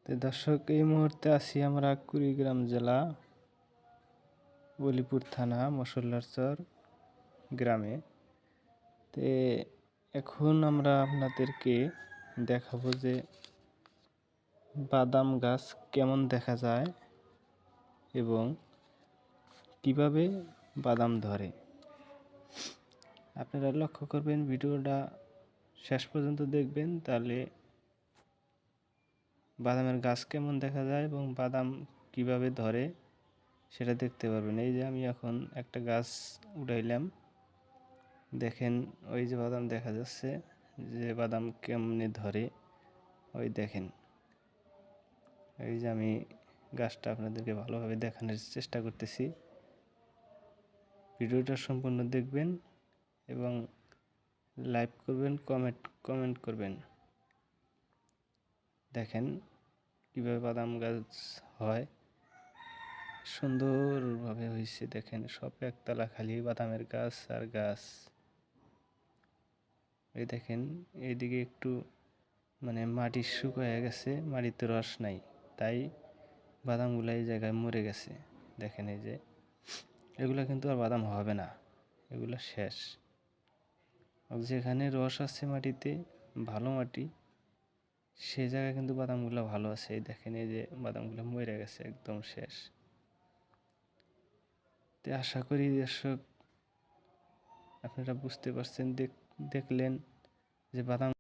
তো দর্শক, এই মুহূর্তে আছি আমরা কুড়িগ্রাম জেলা বলিপুর থানা মশল্লারচর গ্রামে। তে এখন আমরা আপনাদেরকে দেখাবো যে বাদাম গাছ কেমন দেখা যায় এবং কিভাবে বাদাম ধরে। আপনারা লক্ষ্য করবেন, ভিডিওটা শেষ পর্যন্ত দেখবেন, তাহলে বাদামের গাছ কেমন দেখা যায় এবং বাদাম কিভাবে ধরে সেটা দেখতে পারবেন। এই যে আমি এখন একটা গাছ উঠাইলাম, দেখেন ওই যে বাদাম দেখা যাচ্ছে, যে বাদাম কেমনে ধরে ওই দেখেন। এই যে আমি গাছটা আপনাদেরকে ভালোভাবে দেখানোর চেষ্টা করতেছি। ভিডিওটা সম্পূর্ণ দেখবেন এবং লাইক করবেন, কমেন্ট করবেন। দেখেন কিভাবে বাদাম গাছ হয়, সুন্দরভাবে হয়েছে। দেখেন সব একতলা খালি বাদামের গাছ আর গাছ। এই দেখেন এইদিকে একটু মাটি শুকিয়ে গেছে, মাটিতে রস নাই, তাই বাদামগুলো এই জায়গায় মরে গেছে। দেখেন এই যে এগুলো কিন্তু আর বাদাম হবে না, এগুলো শেষ। যেখানে রস আছে মাটিতে, ভালো মাটি, সে জায়গায় কিন্তু বাদামগুলো ভালো আছে। এই দেখেন এই যে বাদামগুলো মরে গেছে, একদম শেষ। তো আশা করি দর্শক আপনারা বুঝতে পারছেন, দেখলেন যে বাদাম